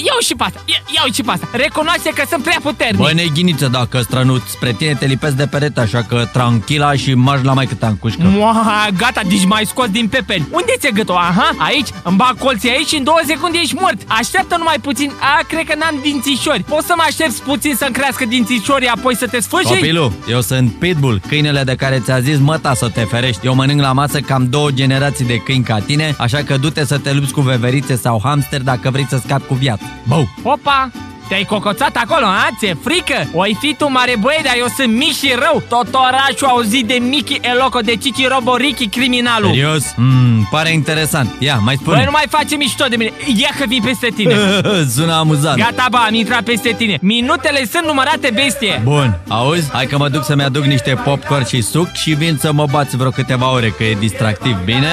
Iau și pe asta, iau și pe asta. Recunoaște că sunt prea puternic. Băi, neghiniță, dacă strănuți spre tine te lipesc de perete, așa că tranquila și marși la maică-ta în cușcă. Gata, deci mai scos din pepeni. Unde ți-e gâtul? Aha, aici, îmi bag colții aici și în 2 secunde ești mort. Așteaptă numai puțin. Cred că n-am dințișori. Poți să mă aștepți puțin să-mi crească dințișorii, apoi să te sfârși? Copilul, eu sunt Pitbull, câinele de care ți-a zis măta să te ferești. Eu mănânc la masă cam 2 generații de câini ca tine, așa că du-te să te lupți cu veverițe sau hamster dacă vrei să scapi cu viață. Bău! Opa! Te-ai cocoțat acolo, ți-e frică? Oi fi tu mare băie, dar eu sunt mic și rău. Tot orașul a auzit de Mickey Eloco, de Cici Robo Ricky, criminalul. Serios? Pare interesant. Ia, mai spune. Băi, nu mai face mișto de mine. Ia că vin peste tine. Sună amuzant. Gata, am intrat peste tine. Minutele sunt numărate, bestie. Bun, auzi? Hai că mă duc să-mi aduc niște popcorn și suc și vin să mă bați vreo câteva ore, că e distractiv, bine?